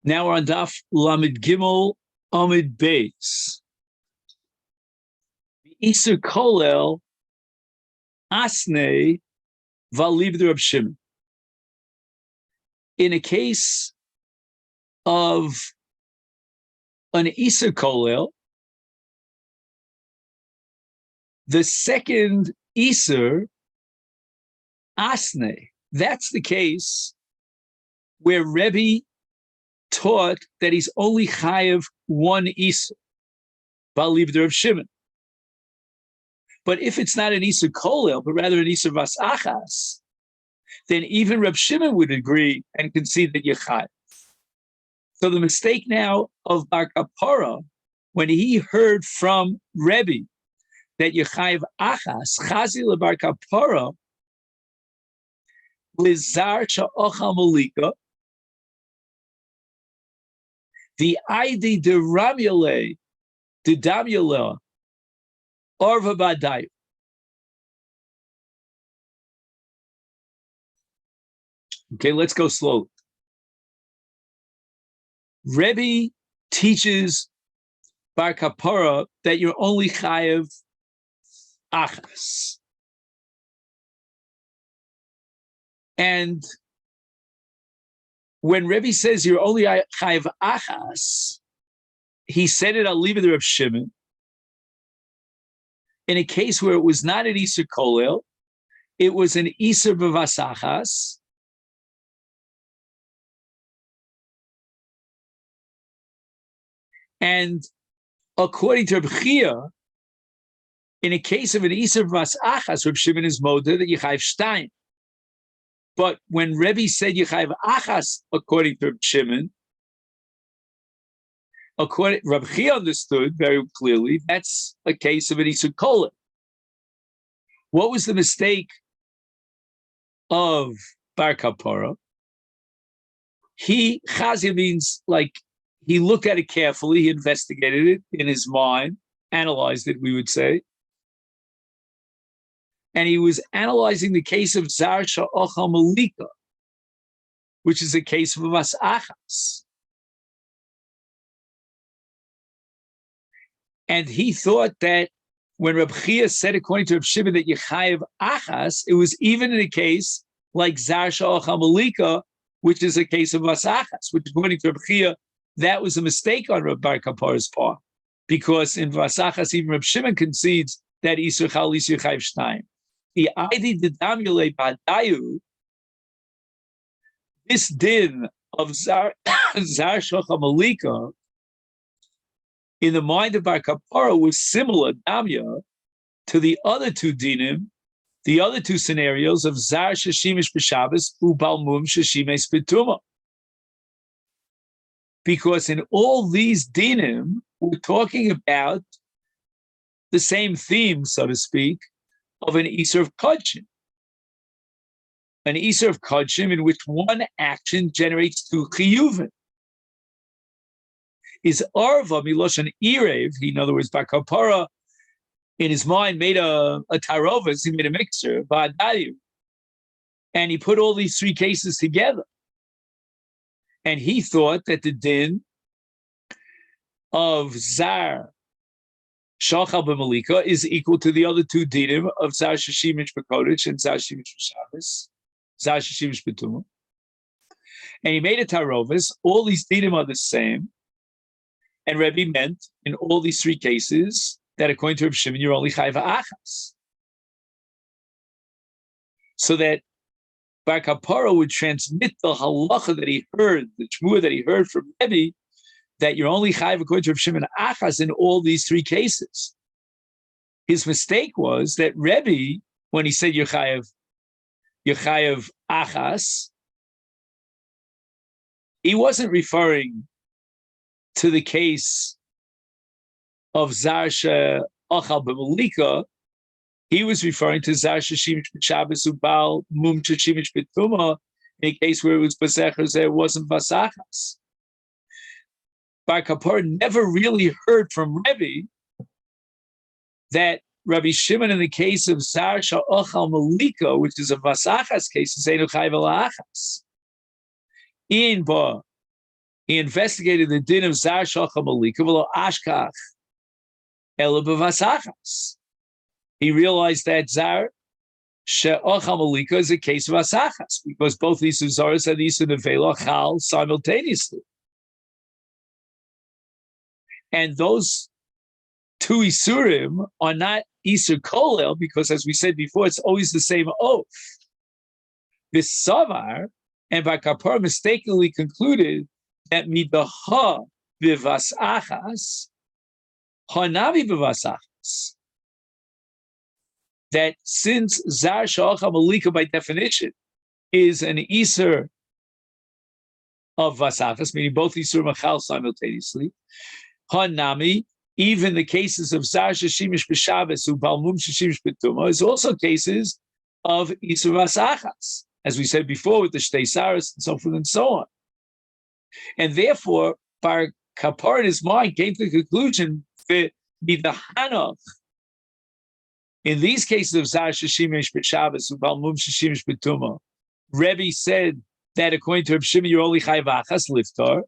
Now we're on Daf Lamed Gimel Amid Beis. Iser Kolel Asnei Valib the Reb Shimon. In a case of an Iser Kolel, the second Iser Asnei, that's the case where Rebbe taught that he's only chayev one Iser, Valib the Reb Shimon. But if it's not an Iser Kolel, but rather an Iser Vas Achas, then even Reb Shimon would agree and concede that you're chayev. So the mistake now of Bar Kapara, when he heard from Rebbe that you're chayev Achas, Chazi le Bar Kapara, Lizar Sha'ochal Malika, the ID de Ramule, de Damula, Orva Badayu. Okay, let's go slowly. Rebbe teaches Bar Kapara that you're only chayev achas. And when Rebbe says you're only chayev achas, he said it, I'll leave it to Reb Shimon. In a case where it was not an Iser Kolel, it was an Iser B'vas Achas. And according to Reb Chia, in a case of an Iser B'vas Achas, Reb Shimon is moder that you chayev shtayim. But when Rebbe said you chayev achas, according to Reb Shimon, Reb Chia understood very clearly that's a case of an Iser Kolel. What was the mistake of Bar Kapara? Chazia means like he looked at it carefully, he investigated it in his mind, analyzed it, we would say. And he was analyzing the case of Zar Sha'ochal Malika, which is a case of Vas Achas. And he thought that when Reb Chia said, according to Reb Shimon, that you chayev achas, it was even in a case like Zar Sha'ochal Malika, which is a case of Vas Achas, which according to Reb Chia, that was a mistake on Reb Bar Kapara's part, because in Vas Achas, even Reb Shimon concedes that Iser Chal Iser Chayev Shtayim. The ID de Damule Badayu, this din of Zar Sha'ochal Malika, in the mind of Bar Kapara was similar, Damya, to the other two dinim, the other two scenarios of Zar Sheshimish B'Shabbos, Ubalmum Sheshimes B'Tuma. Because in all these dinim, we're talking about the same theme, so to speak, of an Iser of Kodshim. An Iser of Kodshim in which one action generates two Chiyuvim. Is Arva Miloshan Irev, in other words, Bar Kapara, in his mind made a tarovas, he made a mixture, Ba'adayu, and he put all these three cases together. And he thought that the din of Zar Shachal B'Malika is equal to the other two dinim of Zar Sheshimish B'Kodesh and Zar Sheshimish B'Shabbos, Zar Sheshimish B'Tumah. And he made a tarovas, all these dinim are the same. And Rebbe meant in all these three cases that according to Reb Shimon, you're only chayev achas. So that Bar Kapara would transmit the halacha that he heard, the shmua that he heard from Rebbe, that you're only chayev according to Reb Shimon achas in all these three cases. His mistake was that Rebbe, when he said you're chayev achas, he wasn't referring to the case of Zar Sha'ochal B'Malika, he was referring to Zar Sheshimish B'Shabbos Ubal Mum Sheshimish B'Tumah, in a case where it was Basecher, it wasn't Vas Achas. Bar Kapara never really heard from Rebbe that Rabbi Shimon, in the case of Zar Sha'ochal Malika, which is a Vas Achas case, is Einu Chayev Ala Achas. In Ba He investigated the din of Zar Shocha Malika v'lo Ashkach Ela b'vasachas. He realized that Zar She'ocha Malika is a case of asachas, because both these Zaras and these Nevela chal simultaneously. And those two Isurim are not Isur Kolel, because as we said before, it's always the same oath. This Savar and Bar Kapar mistakenly concluded that midaha b'vasachas, hanavi b'vasachas. That since Zar Sha'ocha Malika by definition is an Isur of Vasachas, meaning both Isur Machal simultaneously, Hanami, even the cases of Zar Sheshimish B'Shabbos, Ubalmum Sheshimish B'Tuma, is also cases of Isur Vasachas, as we said before with the Shtei Saras and so forth and so on. And therefore, Bar Kapar in his mind came to the conclusion that the Hanach, in these cases of Zar Sheshimish B'Shabbos, Ubalmum Sheshimish B'Tuma, Rebbe said that according to Reb Shimon, you're only Chayv Achas Liftar.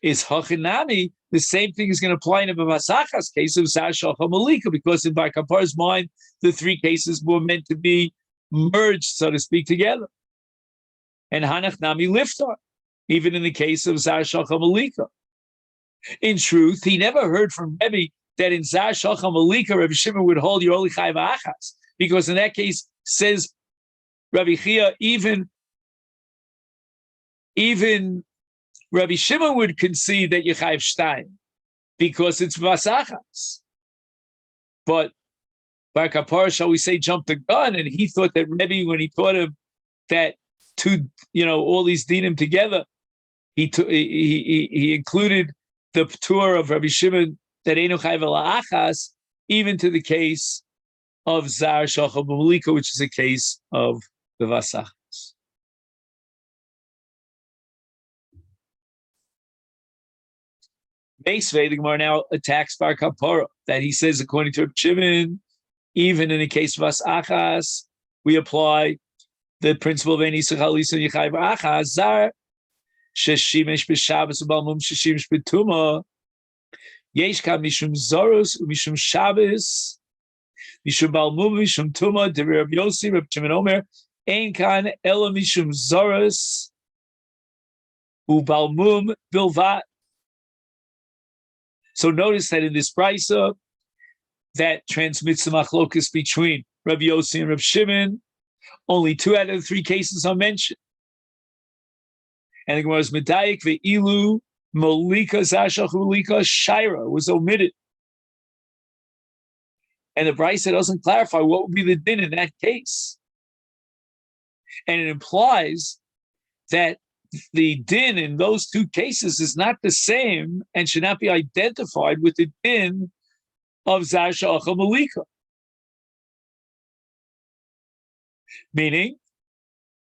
Is Hachinami, the same thing is going to apply in a Vasachas case of Zar Shocha Malika, because in Bar Kapar's mind, the three cases were meant to be merged, so to speak, together. And Hanach Nami Liftar, even in the case of Zar Shocha Malika. In truth, he never heard from Rebbe that in Zar Shocha Malika, Rabbi Shimon would hold your only Chayv Achas, because in that case, says Rabbi Chia, even Rabbi Shimon would concede that you Chayv Shtayim, because it's Vasachas. But Bar Kapar, shall we say, jumped the gun, and he thought that Rebbe, when he taught him that all these dinim together, he included the Ptur of Rabbi Shimon that Einu Chayv Achas, even to the case of Zar Shocha Malika, which is a case of the Vasachas. Meisvei, the Gemara now attacks Bar Kapara, that he says, according to Reb Shimon, even in the case of Vasachas, we apply the principle of Ein Isur Chalisa Yechayv Achas, Zar Sheshimesh B'Shabbos U'Balmum Sheshimesh B'Tuma, Yesh Ka Mishum Zorus U'Mishum Shabbos, Mishum Balmum Mishum Tuma, De Reb Yossi, Reb Shimon Omer, Ein Kan Ela Mishum Zorus U'Balmum Bilvat. So notice that in this brisa that transmits the machlokus between Rabbi Yossi and Reb Shimon, only 2 out of the 3 cases are mentioned. And the Gemara is Medayik ve'ilu Molika Zashach Molika Shaira was omitted. And the brisa doesn't clarify what would be the din in that case. And it implies that the din in those 2 cases is not the same and should not be identified with the din of Zar Sha'ocha Malika. Meaning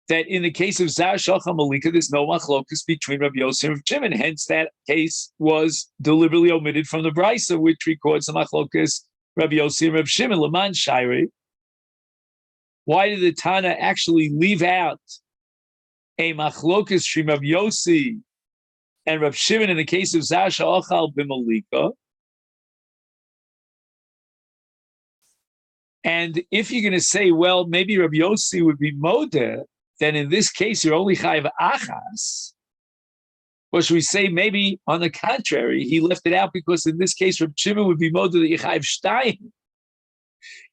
that in the case of Zar Sha'ocha Malika, there's no machlokus between Rabbi Yossi and Reb Shimon. Hence, that case was deliberately omitted from the brisa, which records the machlokus Rabbi Yossi and Reb Shimon. Laman Shairi. Why did the Tana actually leave out a machlokus from Rabbi Yossi and Reb Shimon in the case of Zar Sha'ocha B'Malika? And if you're going to say, well, maybe Rabbi Yossi would be modeh, then in this case you're only chayv achas. Or should we say maybe on the contrary, he left it out because in this case Rabbi Shimon would be modeh that you chayv shtayim.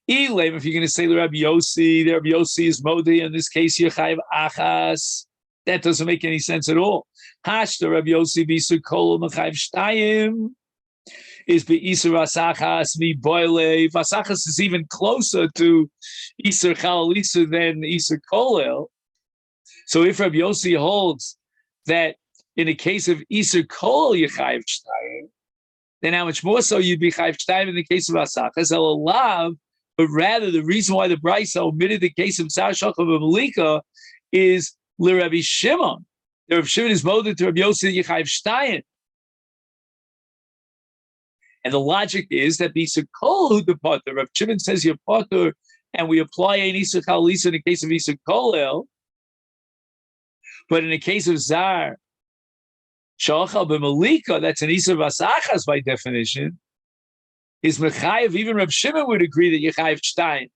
Elam, if you're going to say the Rabbi Yossi is modeh, in this case you're chayv achas. That doesn't make any sense at all. Hashta Rabbi Yossi b'isur kol mechayv shtayim. Is be Isur Vasachas mi boile. Vasachas is even closer to Isur Chalisa than Isur Kolel. So if Rabbi Yossi holds that in the case of Isur Kolel you chayv shtayim, then how much more so you'd be chayv shtayim in the case of Vasachas? Elav, but rather the reason why the brisa omitted the case of Zar Sha'ocha B'Malika is LeRabbi Shimon. The Rabbi Shimon is moded to Rabbi Yossi you chayv shtayim. And the logic is that Isur Kol who departed. Rav Shimon says you're potter, and we apply an Isur Chalisa in the case of Isur Kolel. But in the case of Zar Shachal b'malika, that's an Isur Vasachas by definition, is Mechayev. Even Reb Shimon would agree that Yechayev Shtein.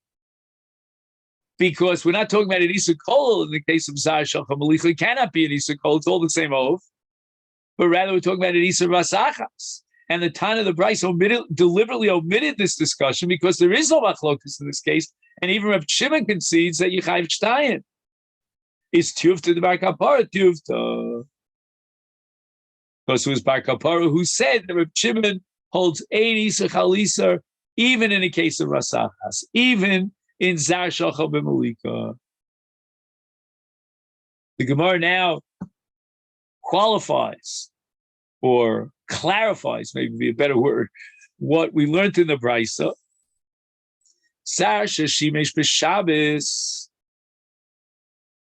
Because we're not talking about an Isur Kol in the case of Zar Shachal b'malika. It cannot be an Isur Kol. It's all the same oath. But rather we're talking about an Isur Vasachas. And the Tana of the Bryce deliberately omitted this discussion because there is no machlokus in this case. And even Reb Shimon concedes that Yechayev Shtein is Tuvta the Bar Kapara, Tuvta. Because it was Bar Kapara who said that Reb Shimon holds 8 Isur Chalisar, even in the case of Rasachas, even in Zar Shachal b'malika. The Gemara now qualifies or clarifies, maybe be a better word, what we learned in the Brisa. Zar sheshimesh b'Shabbos.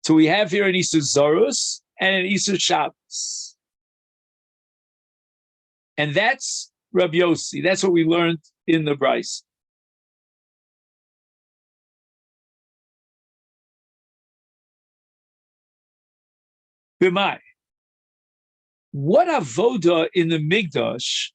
So we have here an Isur Zorus and an Isur Shabbos. And that's Rabbi Yossi. That's what we learned in the Brisa. B'mai. What avoda in the Migdash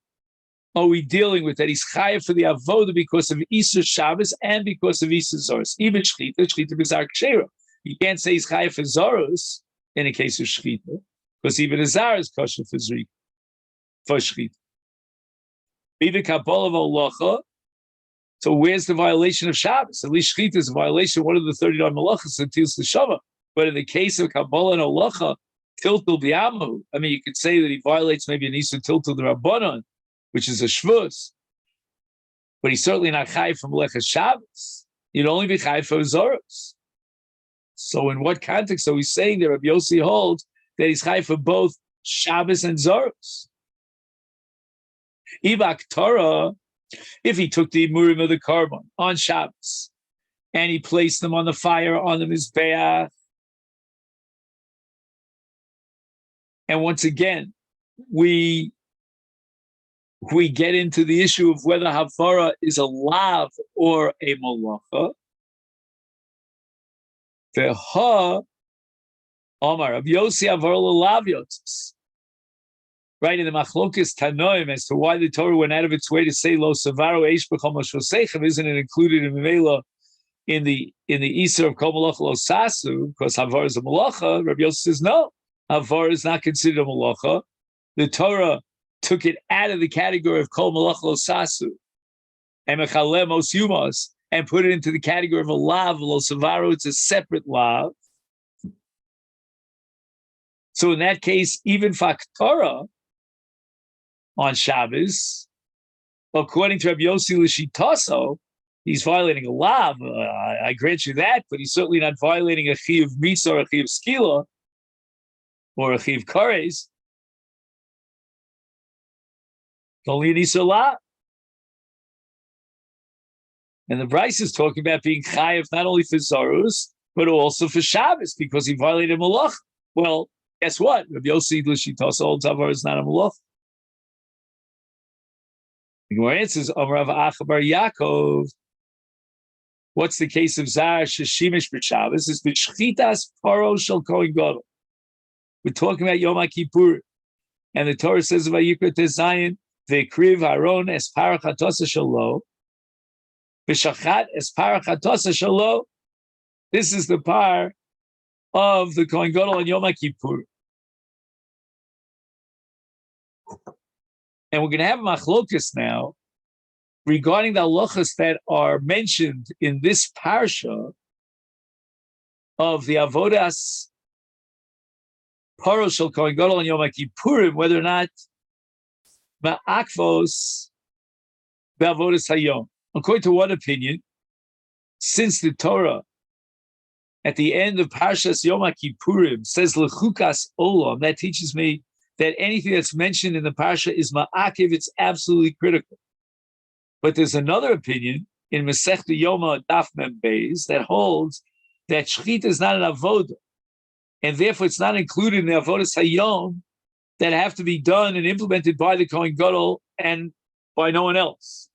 are we dealing with? That he's chayav for the avoda because of Isur Shabbos and because of Isur Zorus. Even Shchita b'Zar Kshera. You can't say he's chayav for Zorus in a case of Shchita, because even a Zar is kosher for Shchita. Even Kabbalah v'Halacha. So where's the violation of Shabbos? At least Shchita is a violation of one of the 39 malachas until Neshama. But in the case of Kabbalah and Halacha, Tiltul B'Yamu, I mean, you could say that he violates maybe an Isur Tiltul the Rabbanon, which is a Shvus, but he's certainly not chayav from Melechas Shabbos. He'd only be chayav for Zoros. So in what context are we saying that Rabbi Yossi holds that he's chayav for both Shabbos and Zoros? Ibak Torah, if he took the Imurim of the Karban on Shabbos and he placed them on the fire on the Mizbeach, and once again, we get into the issue of whether Havara is a lav or a malacha. Veha Omar Rav Yossi Havara lav yotzes. Right in the Machlokes Tanoim as to why the Torah went out of its way to say Lo Savaro Eish B'Chol Moshoseichem, isn't it included in Mimela in the Isur of Kol Malacha Lo Sasu, because Havara is a malacha? Rav Yossi says no. Havara is not considered a malacha. The Torah took it out of the category of Kol Malach Lo Sasu and Mechaleh Mos Yumas and put it into the category of a lav Lo Savaro. It's a separate lav. So in that case, even Faktorah on Shabbos, according to Rabbi Yossi L'Shitaso, he's violating a lav. I grant you that, but he's certainly not violating a chi of misa or a chi of skila or a chi of kares. Only an Isur lav. And the Bryce is talking about being chayav not only for Zorus, but also for Shabbos, because he violated malach. Well, guess what? Rabbi Yossi L'Shitas holds Havara is not a malach. The Gemara answers, Amar Rav Acha bar Yaakov. What's the case of Zar Sheshimish b'Shabbos? It's b'Shchitas Paro Shel Kohen Gadol. We're talking about Yom Kippur, and the Torah says about Yikra Tezayin, Ve'kriv Aaron es parachatosa shelo, v'shachat es parachatosa shelo. This is the par of the Kohen Gadol on Yom Kippur. And we're going to have a machlokus now regarding the halachas that are mentioned in this parsha of the avodas paro shel Kohen Gadol on Yom Kippurim, whether or not ma'akvos be'avodas hayom. According to one opinion, since the Torah at the end of Parshas Yom Kippurim says lechukas olam, that teaches me that anything that's mentioned in the parsha is ma'akiv, it's absolutely critical. But there's another opinion in Masechet Yoma Daf Mem Beis that holds that shchita is not an avodah, and therefore it's not included in the avodas hayom that have to be done and implemented by the Kohen Gadol and by no one else.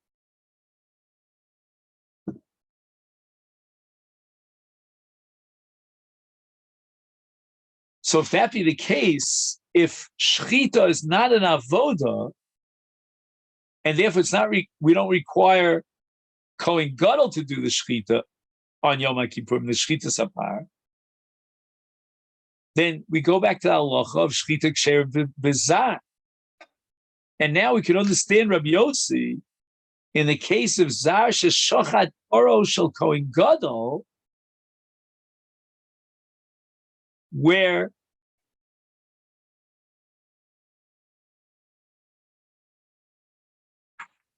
So if that be the case, if shchita is not an avoda, and therefore it's not we don't require Kohen Gadol to do the shchita on Yom Kippurim, the shchita sapar, then we go back to the halacha of shchita ksher b'zar. And now we can understand Rabbi Yossi in the case of zar sheshochat oro shel Kohen Gadol, where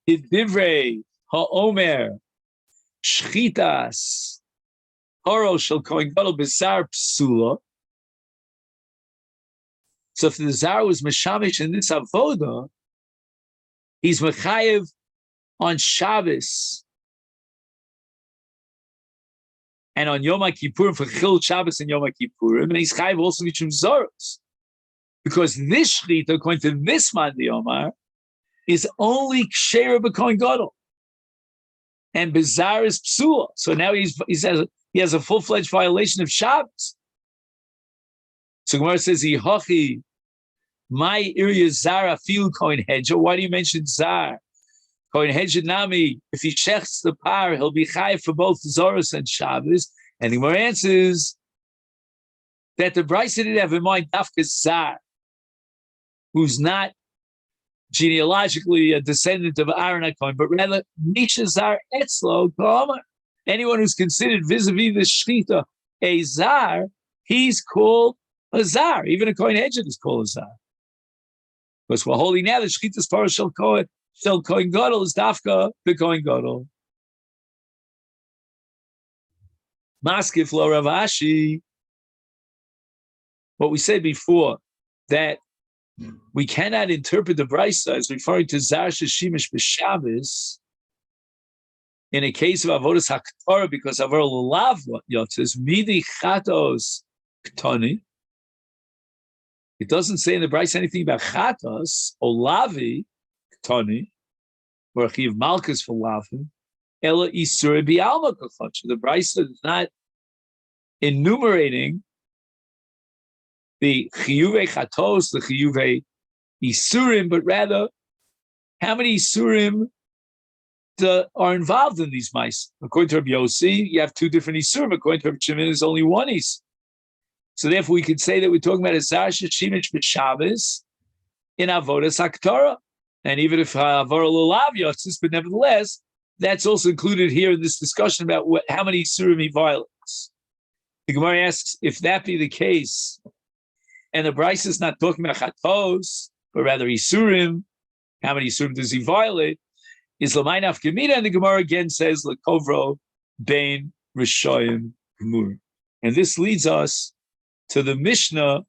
Divrei ha'omer shchitas oro shel Kohen Gadol b'zar psula. So if the zar was meshamish in this avoda, he's mechayev on Shabbos and on Yom Kippurim for Chil Shabbos and Yom Kippurim, and he's chayev also mishum zoros, because this shchita, according to this man the Omar, is only ksheira b'kohen gadol, and bizarre is psula. So now he has a full-fledged violation of Shabbos. So Gemara says, "Yihachi my area zara fil kohen hedger." Why do you mention zar? Kohen hedger nami. If he checks the par, he'll be chayiv for both Zoros and Shabbos. And the Gemara answers that the Brisa didn't have in mind dafka zar, who's not genealogically a descendant of Aaron HaKohen, but rather Misha Zar Etzlo K'Omer. Anyone who's considered vis-a-vis the Shechita a Zar, he's called a Zar. Even a Kohen Hedger is called a Zar. Because we're holding now the Shechita's Parah Shel Kohen Gadol is Dafka the Kohen Gadol. Maskif Lo Rav Ashi. What we said before, that we cannot interpret the Brisa as referring to Zar Sheshimish B'Shabbos in a case of Avodas HaKtorah, because Avar L'Lav Yotzes Midi Chatos Ktoni. It doesn't say in the Brisa anything about Chatos or Lavi Ktoni, or Chiv Malchus for Lavin. Ela Isur B'Alma Kachot. The Brisa is not enumerating the chiyuvei chatos, the chiyuvei isurim, but rather how many isurim are involved in these mice. According to Rabbi Yossi, you have two different isurim. According to Rabbi Shimon, there's only one is. So therefore, we could say that we're talking about a zar sheshimish b'Shabbos in avodas haktorah, and even if avor l'lav yotzis, but nevertheless, that's also included here in this discussion about how many isurim he violates. The Gemara asks, if that be the case, and the Brisa is not talking about chatos, but rather isurim, how many isurim does he violate? Is l'mayin afkamina, and the Gemara again says lekovro bein rishoyim gemur, and this leads us to the Mishnah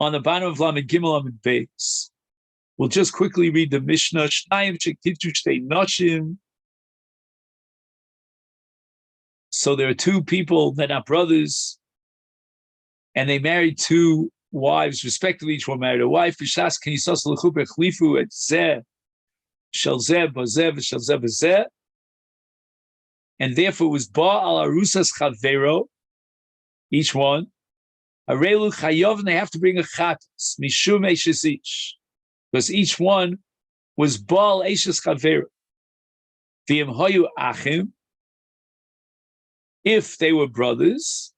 on the bottom of Lamed Gimel Lamed Beis. We'll just quickly read the Mishnah. Shnayim shekitzu shtei noshim. So there are two people that are brothers, and they married two wives, respectively. Each one married a wife. B'shas k'nisas l'chuper chlifu et zeh shel zeh b'zeh v'shel zeh b'zeh. And therefore it was ba al arusas chavero, each one. Arelu chayov, and they have to bring a chatas, mishum eishes each. Because each one was ba al eishes chavero. V'im hoyu achim, if they were brothers,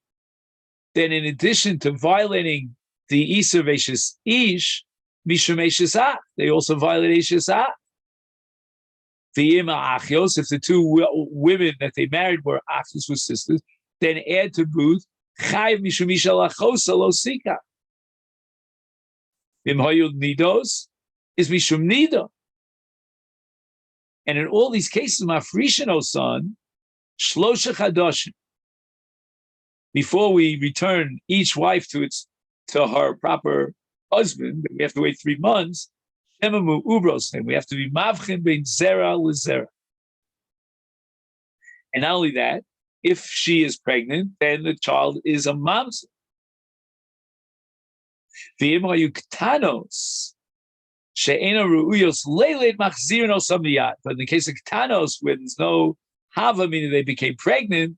then in addition to violating the Isur Veishis Ish, Mishum Eishes Ah, they also violate Eishes Ah. The Ima Achios, if the two women that they married were Achios, were sisters, then add to boot, Chayv Mishum Ishal Achos Lo Sika. Im Hoyud Nidos is Mishum Nido. And in all these cases, Mafrishin O son, Shlosha Chadoshim. Before we return each wife to her proper husband, we have to wait 3 months. Shemamu Ubros, and we have to be Mavchin bein Zera Lezera. And not only that, if she is pregnant, then the child is a mamzer. V'im hayu ktanos she'ena ru'uyos leiled machzirin o samiyat. But in the case of ktanos, where there's no hava, meaning they became pregnant,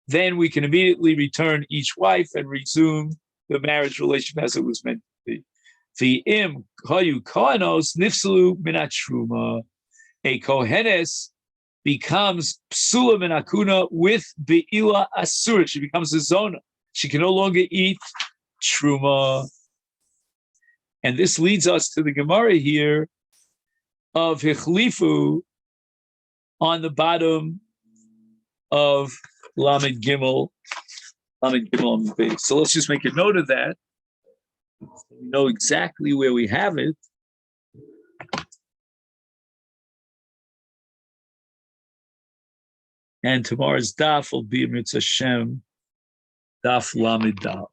then we can immediately return each wife and resume the marriage relationship as it was meant to be. The im kayu kohanos nifsalu minat truma. A kohenes becomes psula minakuna with beila asura. She becomes a zona. She can no longer eat truma. And this leads us to the Gemara here of Hichlifu on the bottom of Lamed Gimel. Lamed Gimel on the base. So let's just make a note of that. So we know exactly where we have it. And tomorrow's daf will be Mitzvah Shem, daf Lamed Dal.